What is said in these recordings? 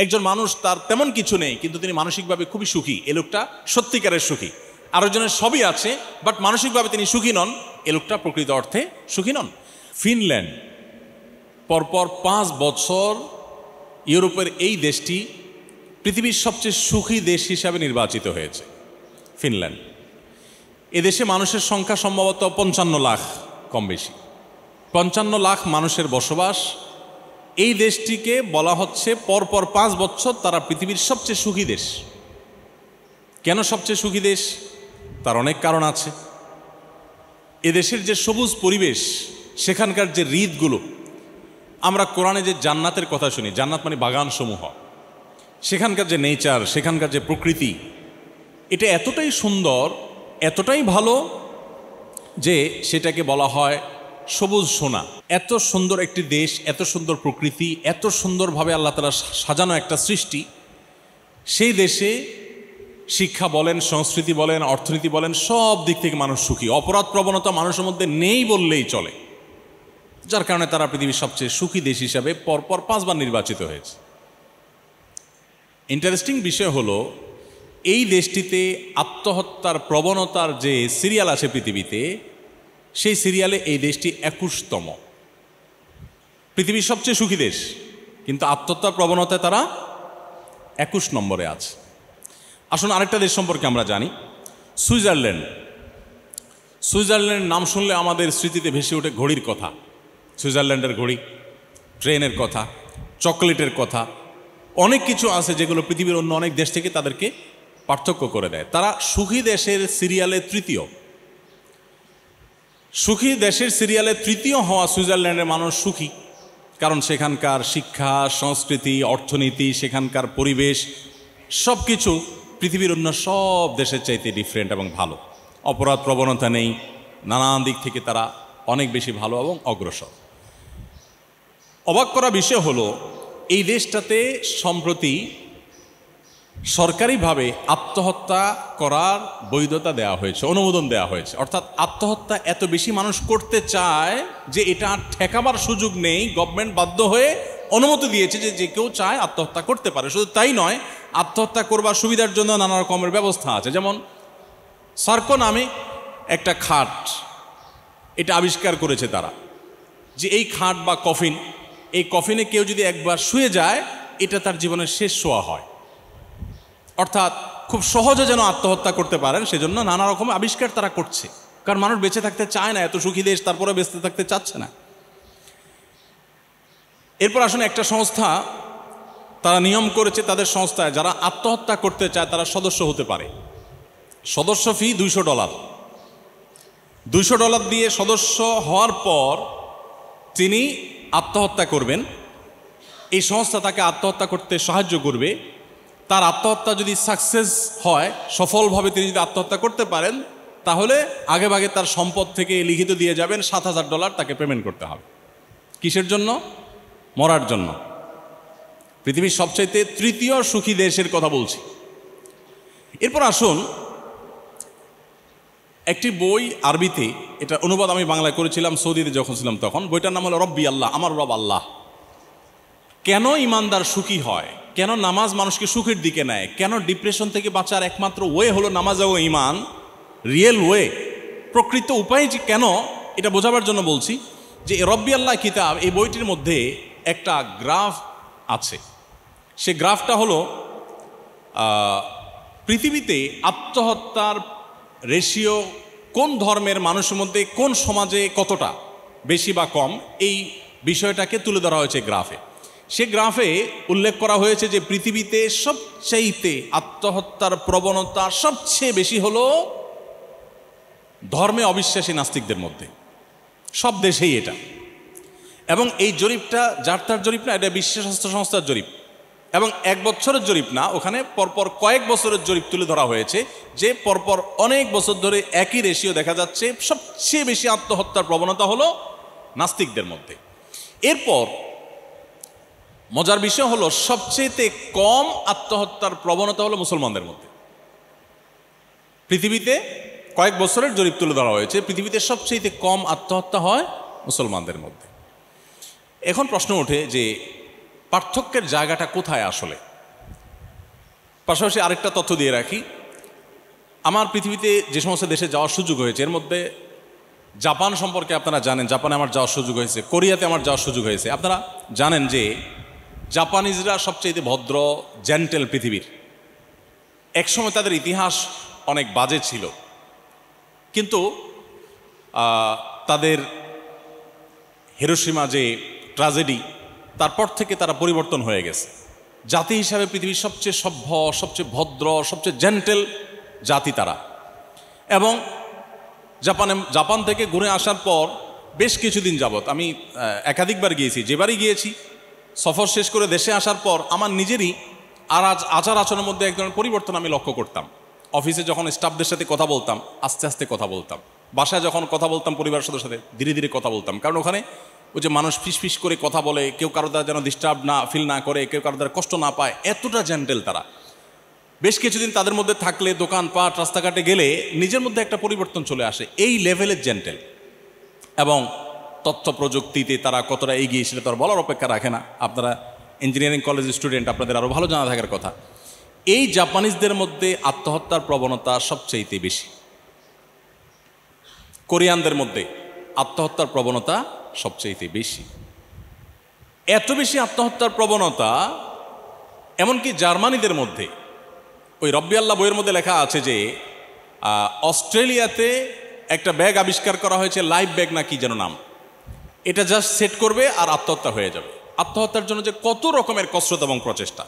একজন মানুষ তার তেমন কিছু নেই কিন্তু তিনি মানসিকভাবে খুবই সুখী, এ লোকটা সত্যিকারের সুখী। আরেকজনের সবই আছে বাট মানসিকভাবে তিনি সুখী নন, এ লোকটা প্রকৃত অর্থে সুখী নন। ফিনল্যান্ড পরপর 5 বছর ইউরোপের এই দেশটি পৃথিবীর সবচেয়ে সুখী দেশ হিসাবে নির্বাচিত হয়েছে। ফিনল্যান্ড, এদেশে মানুষের সংখ্যা সম্ভবত 55 লাখ, কম বেশি 55 লাখ মানুষের বসবাস। এই দেশটিকে বলা হচ্ছে পরপর 5 বছর তারা পৃথিবীর সবচেয়ে সুখী দেশ। কেন সবচেয়ে সুখী দেশ? তার অনেক কারণ আছে। এদেশের যে সবুজ পরিবেশ, সেখানকার যে হ্রদগুলো, আমরা কোরআনে যে জান্নাতের কথা শুনি, জান্নাত মানে বাগান সমূহ, সেখানকার যে নেচার, সেখানকার যে প্রকৃতি, এটা এতটাই সুন্দর, এতটাই ভালো যে সেটাকে বলা হয় সবুজ সোনা। এত সুন্দর একটি দেশ, এত সুন্দর প্রকৃতি, এত সুন্দরভাবে আল্লাহ তাআলা সাজানো একটা সৃষ্টি, সেই দেশে শিক্ষা বলেন, সংস্কৃতি বলেন, অর্থনীতি বলেন, সব দিক থেকে মানুষ সুখী। অপরাধ প্রবণতা মানুষের মধ্যে নেই বললেই চলে, যার কারণে তারা পৃথিবীর সবচেয়ে সুখী দেশ হিসাবে পরপর 5 বার নির্বাচিত হয়েছে। ইন্টারেস্টিং বিষয় হলো, এই দেশটিতে আত্মহত্যার প্রবণতার যে সিরিয়াল আছে পৃথিবীতে, সেই সিরিয়ালে এই দেশটি 21তম। পৃথিবীর সবচেয়ে সুখী দেশ, কিন্তু আত্মহত্যার প্রবণতায় তারা 21 নম্বরে আছে। আসুন আরেকটা দেশ সম্পর্কে আমরা জানি, সুইজারল্যান্ড। সুইজারল্যান্ডের নাম শুনলে আমাদের স্মৃতিতে ভেসে ওঠে ঘড়ির কথা, সুইজারল্যান্ডের ঘড়ি, ট্রেনের কথা, চকলেটের কথা, অনেক কিছু আছে যেগুলো পৃথিবীর অন্য অনেক দেশ থেকে তাদেরকে পার্থক্য করে দেয়। তারা সুখী দেশের সিরিয়ালে তৃতীয়। সুখী দেশের সিরিয়ালে তৃতীয় হওয়া সুইজারল্যান্ডের মানুষ সুখী, কারণ সেখানকার শিক্ষা, সংস্কৃতি, অর্থনীতি, সেখানকার পরিবেশ সব কিছু পৃথিবীর অন্য সব দেশের চাইতে ডিফারেন্ট এবং ভালো। অপরাধ প্রবণতা নেই, নানান দিক থেকে তারা অনেক বেশি ভালো এবং অগ্রসর। অবাক করা বিষয় হলো, এই দেশটাতে সম্প্রতি সরকারিভাবে আত্মহত্যা করার বৈধতা দেওয়া হয়েছে, অনুমোদন দেওয়া হয়েছে। অর্থাৎ আত্মহত্যা এত বেশি মানুষ করতে চায় যে এটা ঠেকাবার সুযোগ নেই, গভর্নমেন্ট বাধ্য হয়ে অনুমতি দিয়েছে যে যে কেউ চায় আত্মহত্যা করতে পারে। শুধু তাই নয়, আত্মহত্যা করবার সুবিধার জন্য নানা রকমের ব্যবস্থা আছে। যেমন সার্কো নামে একটা খাট, এটা আবিষ্কার করেছে তারা, যে এই খাট বা কফিন, এই কফিনে কেউ যদি একবার শুয়ে যায়, এটা তার জীবনের শেষ শোয়া হয়। অর্থাৎ খুব সহজে যেন আত্মহত্যা করতে পারেন, সেজন্য নানা রকম আবিষ্কার তারা করছে। কারণ মানুষ বেঁচে থাকতে চায় না, এত সুখী দেশ, তারপরে বেঁচে থাকতে চাচ্ছে না। এরপর আসুন, একটা সংস্থা তারা নিয়ম করেছে, তাদের সংস্থায় যারা আত্মহত্যা করতে চায় তারা সদস্য হতে পারে। সদস্য ফি $200। $200 দিয়ে সদস্য হওয়ার পর তিনি আত্মহত্যা করবেন। এই সংস্থা তাকে আত্মহত্যা করতে সাহায্য করবে। তার আত্মহত্যা যদি সাকসেস হয়, সফলভাবে তিনি যদি আত্মহত্যা করতে পারেন, তাহলে আগেভাগে তার সম্পদ থেকে লিখিত দিয়ে যাবেন, $7,000 তাকে পেমেন্ট করতে হবে। কিসের জন্য? মরার জন্য। পৃথিবীর সবচাইতে তৃতীয় সুখী দেশের কথা বলছি। এরপর আসুন, একটি বই আরবিতে, এটা অনুবাদ আমি বাংলায় করেছিলাম সৌদিতে যখন ছিলাম তখন। বইটার নাম হলো রব্বি আল্লাহ, আমার রব আল্লাহ। কেন ইমানদার সুখী হয়, কেন নামাজ মানুষকে সুখের দিকে নেয়, কেন ডিপ্রেশন থেকে বাঁচার একমাত্র ওয়ে হলো নামাজ ও ইমান, রিয়েল ওয়ে, প্রকৃত উপায় যে কেন, এটা বোঝাবার জন্য বলছি যে রব্বি আল্লাহ কিতাব, এই বইটির মধ্যে একটা গ্রাফ আছে। সে গ্রাফটা হলো পৃথিবীতে আত্মহত্যার রেশিও কোন ধর্মের মানুষের মধ্যে, কোন সমাজে কতটা বেশি বা কম, এই বিষয়টাকে তুলে ধরা হয়েছে গ্রাফে। সে গ্রাফে উল্লেখ করা হয়েছে যে পৃথিবীতে সবচাইতে আত্মহত্যার প্রবণতা সবচেয়ে বেশি হলো ধর্মে অবিশ্বাসী নাস্তিকদের মধ্যে, সব দেশেই এটা। এবং এই জরিপটা যার তার জরিপ না, এটা বিশ্ব স্বাস্থ্য সংস্থার জরিপ, এবং 1 বছরের জরিপ না, ওখানে পরপর কয়েক বছরের জরিপ তুলে ধরা হয়েছে যে পরপর অনেক বছর ধরে একই রেশিও দেখা যাচ্ছে, সবচেয়ে বেশি আত্মহত্যার প্রবণতা হলো নাস্তিকদের মধ্যে। এরপর মজার বিষয় হলো, সবচেয়ে কম আত্মহত্যার প্রবণতা হলো মুসলমানদের মধ্যে। পৃথিবীতে কয়েক বছরের জরিপ তুলে ধরা হয়েছে, পৃথিবীতে সবচেয়ে কম আত্মহত্যা হয় মুসলমানদের মধ্যে। এখন প্রশ্ন ওঠে যে পার্থক্যের জায়গাটা কোথায় আসলে? পাশাপাশি আরেকটা তথ্য দিয়ে রাখি, আমার পৃথিবীতে যে সমস্ত দেশে যাওয়ার সুযোগ হয়েছে এর মধ্যে জাপান সম্পর্কে আপনারা জানেন, জাপানে আমার যাওয়ার সুযোগ হয়েছে, কোরিয়াতে আমার যাওয়ার সুযোগ হয়েছে। আপনারা জানেন যে জাপানিজরা সবচেয়ে ভদ্র, জেন্টেল পৃথিবীর। একসময় তাদের ইতিহাস অনেক বাজে ছিল, কিন্তু তাদের হিরোশিমা যে ট্র্যাজেডি, তারপর থেকে তারা পরিবর্তন হয়ে গেছে। জাতি হিসাবে পৃথিবীর সবচেয়ে সভ্য, সবচেয়ে ভদ্র, সবচেয়ে জেন্টেল জাতি তারা। এবং জাপান থেকে ঘুরে আসার পর বেশ কিছুদিন যাবৎ আমি একাধিকবার গিয়েছি, যেবারই গিয়েছি সফর শেষ করে দেশে আসার পর আমার নিজেরই আচার আচরণের মধ্যে এক ধরনের পরিবর্তন আমি লক্ষ্য করতাম। অফিসে যখন স্টাফদের সাথে কথা বলতাম আস্তে আস্তে কথা বলতাম, বাসায় যখন কথা বলতাম পরিবারের সদস্যদের সাথে ধীরে ধীরে কথা বলতাম। কারণ ওখানে ওই যে মানুষ ফিস করে কথা বলে, কেউ কারো দ্বারা যেন ডিস্টার্ব না ফিল না করে, কেউ কারো দ্বারা কষ্ট না পায়, এতটা জেন্টেল তারা। বেশ কিছুদিন তাদের মধ্যে থাকলে দোকানপাট রাস্তাঘাটে গেলে নিজের মধ্যে একটা পরিবর্তন চলে আসে, এই লেভেলের জেন্টেল। এবং তথ্য প্রযুক্তিতে তারা কতটা এগিয়ে সেটা তো আর বলার অপেক্ষা রাখে না। আপনারা ইঞ্জিনিয়ারিং কলেজের স্টুডেন্ট, আপনাদের আরও ভালো জানা থাকার কথা। এই জাপানিজদের মধ্যে আত্মহত্যার প্রবণতা সবচাইতে বেশি, কোরিয়ানদের মধ্যে আত্মহত্যার প্রবণতা সবচাইতে বেশি। এত বেশি আত্মহত্যার প্রবণতা এমনকি জার্মানিদের মধ্যে, ওই রব্বি আল্লাহ বইয়ের মধ্যে লেখা আছে যে অস্ট্রেলিয়াতে একটা ব্যাগ আবিষ্কার করা হয়েছে, লাইফ ব্যাগ না কি যেন নাম, এটা জাস্ট সেট করবে আর আত্মহত্যা হয়ে যাবে। আত্মহত্যার জন্য যে কত রকমের কসরত এবং প্রচেষ্টা।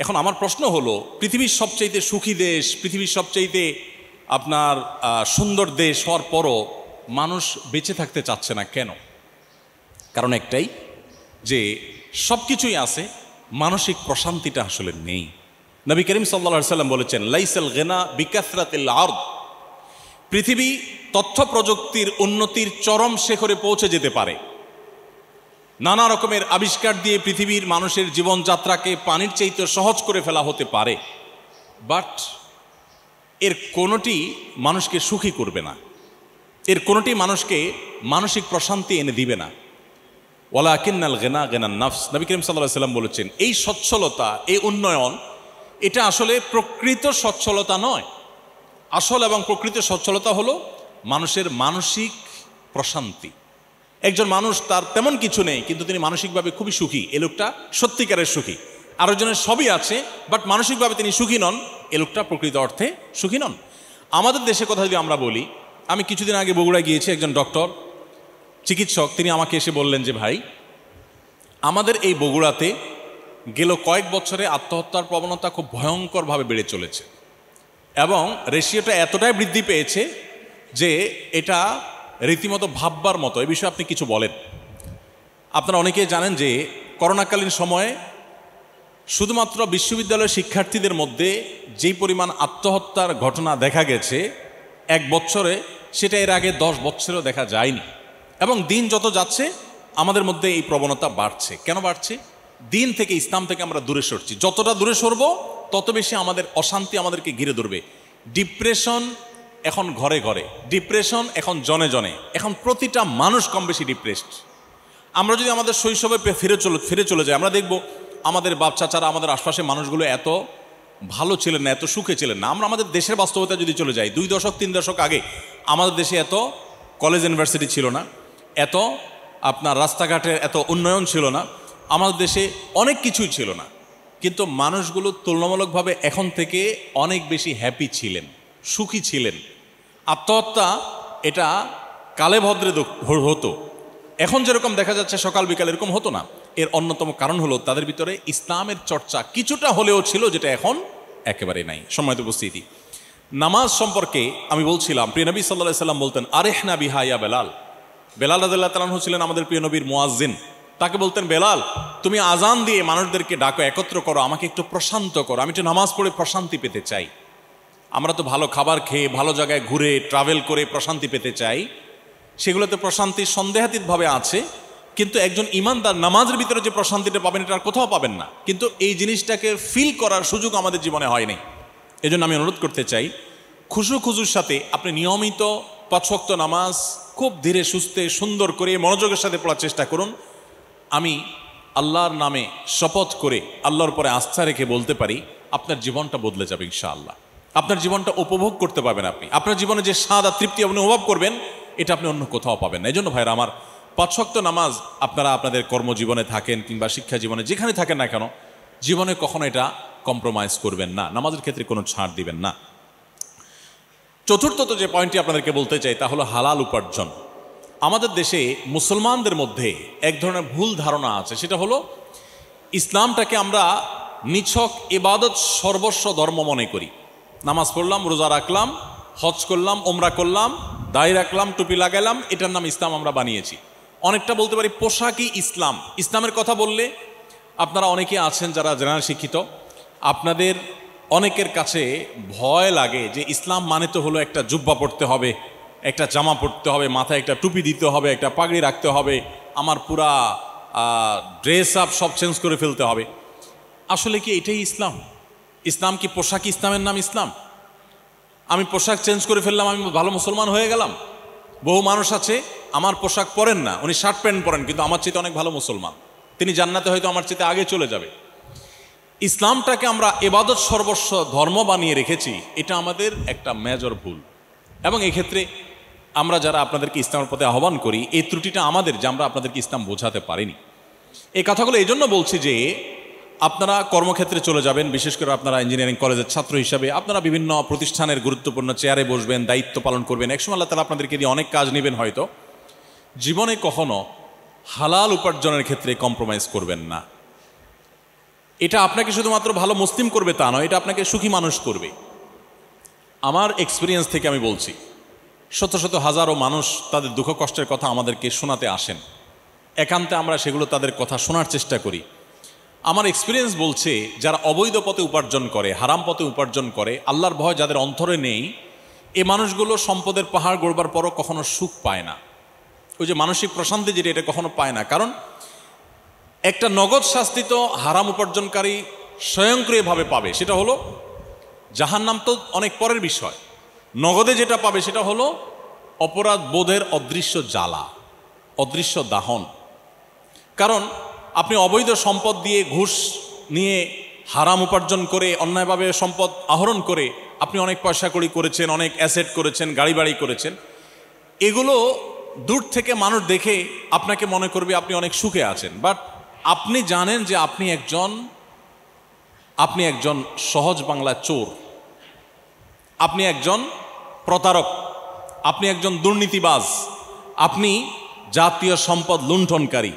এখন আমার প্রশ্ন হলো, পৃথিবীর সবচাইতে সুখী দেশ, পৃথিবীর সবচাইতে আপনার সুন্দর দেশ হওয়ার পরও মানুষ বেঁচে থাকতে চাচ্ছে না কেন? কারণ একটাই, যে সব কিছুই আছে, মানসিক প্রশান্তিটা আসলে নেই। নবী করিম সাল্লাল্লাহু আলাইহি সাল্লাম বলেছেন, লাইসাল গিনা বিকাসরাতিল আরদ। পৃথিবী তথ্য প্রযুক্তির উন্নতির চরম শিখরে পৌঁছে যেতে পারে, নানা রকমের আবিষ্কার দিয়ে পৃথিবীর মানুষের জীবনযাত্রাকে পানির চাইতে সহজ করে ফেলা হতে পারে, বাট এর কোনোটি মানুষকে সুখী করবে না, এর কোনোটি মানুষকে মানসিক প্রশান্তি এনে দিবে না। ওয়ালাকিন্নাল গিনা গিনান নাফস। নবী করিম সাল্লাল্লাহু আলাইহি সাল্লাম বলেছেন, এই সচ্ছলতা, এই উন্নয়ন, এটা আসলে প্রকৃত সচ্ছলতা নয়। আসল এবং প্রকৃত সচ্ছলতা হলো মানুষের মানসিক প্রশান্তি। একজন মানুষ তার তেমন কিছু নেই কিন্তু তিনি মানসিকভাবে খুবই সুখী, এ লোকটা সত্যিকারের সুখী। আরেকজনের সবই আছে বাট মানসিকভাবে তিনি সুখী নন, এ লোকটা প্রকৃত অর্থে সুখী নন। আমাদের দেশের কথা যদি আমরা বলি, আমি কিছুদিন আগে বগুড়া গিয়েছি, একজন ডক্টর চিকিৎসক তিনি আমাকে এসে বললেন যে ভাই, আমাদের এই বগুড়াতে গেল কয়েক বছরে আত্মহত্যার প্রবণতা খুব ভয়ঙ্করভাবে বেড়ে চলেছে এবং রেশিওটা এতটাই বৃদ্ধি পেয়েছে যে এটা রীতিমতো ভাববার মতো। এই বিষয়ে আপনি কিছু বলেন। আপনারা অনেকেই জানেন যে করোনাকালীন সময়ে শুধুমাত্র বিশ্ববিদ্যালয়ের শিক্ষার্থীদের মধ্যে যেই পরিমাণ আত্মহত্যার ঘটনা দেখা গেছে এক বছরে, সেটা এর আগে 10 বছরেও দেখা যায়নি। এবং দিন যত যাচ্ছে আমাদের মধ্যে এই প্রবণতা বাড়ছে। কেন বাড়ছে? দিন থেকে, ইসলাম থেকে আমরা দূরে সরছি। যতটা দূরে সরবো তত বেশি আমাদের অশান্তি আমাদেরকে ঘিরে ধরবে। ডিপ্রেশন এখন ঘরে ঘরে, ডিপ্রেশন এখন জনে জনে, এখন প্রতিটা মানুষ কম বেশি ডিপ্রেসড। আমরা যদি আমাদের শৈশবে ফিরে চলে যাই, আমরা দেখব আমাদের বাপ চাচারা, আমাদের আশপাশের মানুষগুলো এত ভালো ছিলেন না, এত সুখে ছিলেন না। আমরা আমাদের দেশের বাস্তবতা যদি চলে যাই, 2 দশক 3 দশক আগে আমাদের দেশে এত কলেজ ইউনিভার্সিটি ছিল না, এত আপনার রাস্তাঘাটের এত উন্নয়ন ছিল না, আমাদের দেশে অনেক কিছুই ছিল না, কিন্তু মানুষগুলো তুলনামূলকভাবে এখন থেকে অনেক বেশি হ্যাপি ছিলেন, সুখী ছিলেন। আত্মহত্যা এটা কালে ভদ্রে হতো, এখন যেরকম দেখা যাচ্ছে সকাল বিকাল এরকম হতো না। এর অন্যতম কারণ হলো তাদের ভিতরে ইসলামের চর্চা কিছুটা হলেও ছিল, যেটা এখন একেবারে নাই। সম্মানিত উপস্থিতি, নামাজ সম্পর্কে আমি বলছিলাম, প্রিয় নবী সাল্লাল্লাহু আলাইহি সাল্লাম বলতেন, আরেহনা বিহা ইয়া বেলাল। বেলাল রাদিয়াল্লাহু তাআলা আনহু ছিলেন আমাদের প্রিয় নবীর মুয়াজ্জিন। তাকে বলতেন, বেলাল তুমি আজান দিয়ে মানুষদেরকে ডাকো, একত্র করো, আমাকে একটু প্রশান্ত করো, আমি একটু নামাজ পড়ে প্রশান্তি পেতে চাই। আমরা তো ভালো খাবার খেয়ে, ভালো জায়গায় ঘুরে ট্রাভেল করে প্রশান্তি পেতে চাই, সেগুলোতে প্রশান্তি সন্দেহাতীতভাবে আছে, কিন্তু একজন ইমানদার নামাজের ভিতরে যে প্রশান্তিটা পাবেন এটা আর কোথাও পাবেন না। কিন্তু এই জিনিসটাকে ফিল করার সুযোগ আমাদের জীবনে হয়নি। এজন্য আমি অনুরোধ করতে চাই, খুজুর সাথে আপনি নিয়মিত 5 ওয়াক্ত নামাজ খুব ধীরে সুস্থে সুন্দর করে মনোযোগের সাথে পড়ার চেষ্টা করুন। আমি আল্লাহর নামে শপথ করে আল্লাহর পরে আস্থা রেখে বলতে পারি আপনার জীবনটা বদলে যাবে ইনশাআল্লাহ। আপনার জীবনটা উপভোগ করতে পারবেন আপনি, আপনার জীবনে যে স্বাদ আর তৃপ্তি আপনি অনুভব করবেন এটা আপনি অন্য কোথাও পাবেন না। এই জন্য ভাইরা আমার, 5 ওয়াক্ত নামাজ আপনারা আপনাদের কর্মজীবনে থাকেন কিংবা শিক্ষা জীবনে যেখানে থাকেন না কেন, জীবনে কখনো এটা কম্প্রোমাইজ করবেন না, নামাজের ক্ষেত্রে কোনো ছাড় দিবেন না। চতুর্থত যে পয়েন্টটি আপনাদেরকে বলতে চাই তা হলো হালাল উপার্জন। আমাদের দেশে মুসলমানদের মধ্যে এক ধরনের ভুল ধারণা আছে, সেটা হলো ইসলামটাকে আমরা নিছক ইবাদত সর্বস্ব ধর্ম মনে করি। নামাজ পড়লাম, রোজা রাখলাম, হজ করলাম, ওমরা করলাম, দাড়ি রাখলাম, টুপি লাগালাম, এটার নাম ইসলাম আমরা বানিয়েছি। অনেকটা বলতে পারি পোশাকই ইসলাম। ইসলামের কথা বললে আপনারা অনেকে আছেন যারা জেনারেল শিক্ষিত, আপনাদের অনেকের কাছে ভয় লাগে যে ইসলাম মানে তো হলো একটা জুব্বা পড়তে হবে, একটা জামা পড়তে হবে, মাথায় একটা টুপি দিতে হবে, একটা পাগড়ি রাখতে হবে, আমার পুরা ড্রেস আপ সব চেঞ্জ করে ফেলতে হবে। আসলে কি এটাই ইসলাম? ইসলাম কি পোশাক? ইসলামের নাম ইসলাম? আমি পোশাক চেঞ্জ করে ফেললাম, আমি ভালো মুসলমান হয়ে গেলাম? বহু মানুষ আছে আমার পোশাক পরেন না, উনি শার্ট প্যান্ট পরেন কিন্তু আমার চেয়ে অনেক ভালো মুসলমান, তিনি জান্নাতে হয়তো আমার চেয়ে আগে চলে যাবে। ইসলামটাকে আমরা ইবাদত সর্বস্ব ধর্ম বানিয়ে রেখেছি, এটা আমাদের একটা মেজর ভুল। এবং এক্ষেত্রে আমরা যারা আপনাদেরকে ইসলামের পথে আহ্বান করি, এই ত্রুটিটা আমাদের যে আমরা আপনাদেরকে ইসলাম বোঝাতে পারিনি। এই কথাগুলো এই জন্য বলছি যে আপনারা কর্মক্ষেত্রে চলে যাবেন, বিশেষ করে আপনারা ইঞ্জিনিয়ারিং কলেজের ছাত্র হিসাবে আপনারা বিভিন্ন প্রতিষ্ঠানের গুরুত্বপূর্ণ চেয়ারে বসবেন, দায়িত্ব পালন করবেন, একসময় আল্লাহ তাআলা আপনাদেরকে দিয়ে অনেক কাজ নেবেন হয়তো। জীবনে কখনো হালাল উপার্জনের ক্ষেত্রে কম্প্রোমাইজ করবেন না। এটা আপনাকে শুধুমাত্র ভালো মুসলিম করবে তা নয়, এটা আপনাকে সুখী মানুষ করবে। আমার এক্সপিরিয়েন্স থেকে আমি বলছি, শত শত হাজারো মানুষ তাদের দুঃখ কষ্টের কথা আমাদেরকে শোনাতে আসেন, একান্তে আমরা সেগুলো তাদের কথা শোনার চেষ্টা করি। আমার এক্সপিরিয়েন্স বলছে যারা অবৈধ পথে উপার্জন করে, হারাম পথে উপার্জন করে, আল্লাহর ভয় যাদের অন্তরে নেই, এই মানুষগুলো সম্পদের পাহাড় গড়বার পরও কখনো সুখ পায় না। ওই যে মানসিক প্রশান্তি যেটা, এটা কখনো পায় না। কারণ একটা নগদ শাস্তি তো হারাম উপার্জনকারী স্বয়ংক্রিয়ভাবে পাবে, সেটা হলো জাহান্নাম, তো অনেক পরের বিষয়। নগদে যেটা পাবে সেটা হলো অপরাধ বোধের অদৃশ্য জ্বালা, অদৃশ্য দাহন। কারণ আপনি অবৈধ সম্পদ দিয়ে, ঘুষ নিয়ে, হারাম উপার্জন করে, অন্যায়ভাবে সম্পদ আহরণ করে আপনি অনেক পয়সা কড়ি করেছেন, অনেক অ্যাসেট করেছেন, গাড়ি বাড়ি করেছেন। এগুলো দূর থেকে মানুষ দেখে আপনাকে মনে করবে আপনি অনেক সুখে আছেন, বাট আপনি জানেন যে আপনি একজন সহজ বাংলা চোর, আপনি একজন প্রতারক, আপনি একজন দুর্নীতিবাজ, আপনি জাতীয় সম্পদ লুণ্ঠনকারী।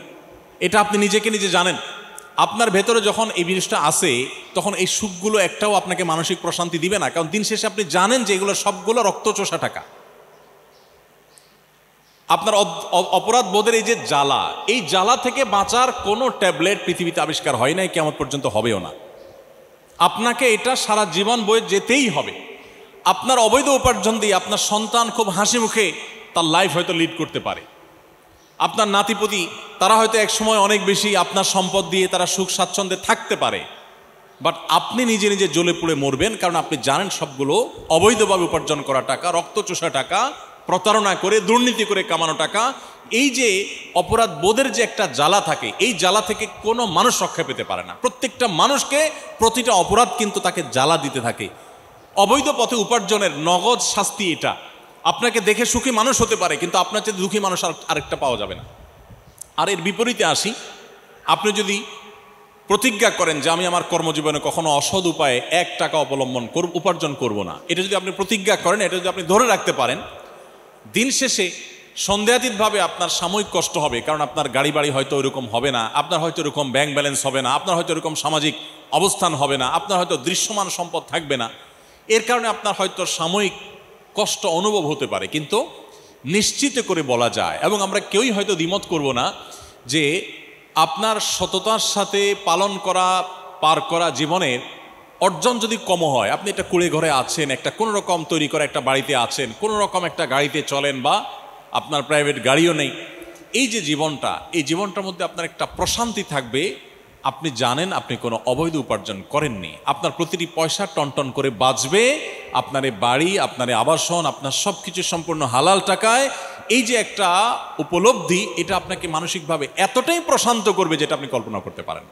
এটা আপনি নিজেকে নিজে জানেন। আপনার ভেতরে যখন এই জিনিসটা আসে তখন এই সুখগুলো একটাও আপনাকে মানসিক প্রশান্তি দিবে না, কারণ দিন শেষে আপনি জানেন যে এগুলো সবগুলো রক্তচোষা টাকা। আপনার অপরাধ বোধের এই যে জ্বালা, এই জ্বালা থেকে বাঁচার কোনো ট্যাবলেট পৃথিবীতে আবিষ্কার হয় নাই, কিয়ামত পর্যন্ত হবেও না। আপনাকে এটা সারা জীবন বয়ে যেতেই হবে। আপনার অবৈধ উপার্জন দিয়ে আপনার সন্তান খুব হাসি মুখে তার লাইফ হয়তো লিড করতে পারে, আপনার নাতিপতি তারা হয়তো একসময় অনেক বেশি আপনার সম্পদ দিয়ে তারা সুখ স্বাচ্ছন্দ্যে থাকতে পারে, বাট আপনি নিজে নিজে জ্বলে পুড়ে মরবেন, কারণ আপনি জানেন সবগুলো অবৈধভাবে উপার্জন করা টাকা, রক্তচোষা টাকা, প্রতারণা করে, দুর্নীতি করে কামানো টাকা। এই যে অপরাধ বোধের যে একটা জ্বালা থাকে, এই জ্বালা থেকে কোনো মানুষ রক্ষা পেতে পারে না। প্রত্যেকটা মানুষকে প্রতিটা অপরাধ কিন্তু তাকে জ্বালা দিতে থাকে। অবৈধ পথে উপার্জনের নগদ শাস্তি এটা। আপনাকে দেখে সুখী মানুষ হতে পারে, কিন্তু আপনার চেয়ে দুঃখী মানুষ আরেকটা পাওয়া যাবে না। আর এর বিপরীতে আসি, আপনি যদি প্রতিজ্ঞা করেন যে আমি আমার কর্মজীবনে কখনো অসৎ উপায়ে 1 টাকা অবলম্বন উপার্জন করব না, এটা যদি আপনি প্রতিজ্ঞা করেন, এটা যদি আপনি ধরে রাখতে পারেন, দিন শেষে সন্দেহাতীতভাবে আপনার সাময়িক কষ্ট হবে, কারণ আপনার গাড়ি বাড়ি হয়তো ওইরকম হবে না, আপনার হয়তো এরকম ব্যাংক ব্যালেন্স হবে না, আপনার হয়তো এরকম সামাজিক অবস্থান হবে না, আপনার হয়তো দৃশ্যমান সম্পদ থাকবে না। এর কারণে আপনার হয়তো সাময়িক কষ্ট অনুভব হতে পারে, কিন্তু নিশ্চিত করে বলা যায়, এবং আমরা কেউই হয়তো দ্বিমত করব না, যে আপনার সততার সাথে পার করা জীবনের অর্জন যদি কম হয়, আপনি একটা কুড়ে ঘরে আছেন, একটা কোনো রকম তৈরি করা একটা বাড়িতে আছেন, কোনো রকম একটা গাড়িতে চলেন, বা আপনার প্রাইভেট গাড়িও নেই, এই যে জীবনটা, এই জীবনটার মধ্যে আপনার একটা প্রশান্তি থাকবে। আপনি জানেন আপনি কোনো অবৈধ উপার্জন করেননি, আপনার প্রতিটি পয়সা টনটন করে বাঁচবে, আপনার বাড়ি, আপনার আবাসন, আপনার সব কিছু সম্পূর্ণ হালাল টাকায়, এই যে একটা উপলব্ধি, এটা আপনাকে মানসিকভাবে এতটাই প্রশান্ত করবে যেটা আপনি কল্পনা করতে পারেন।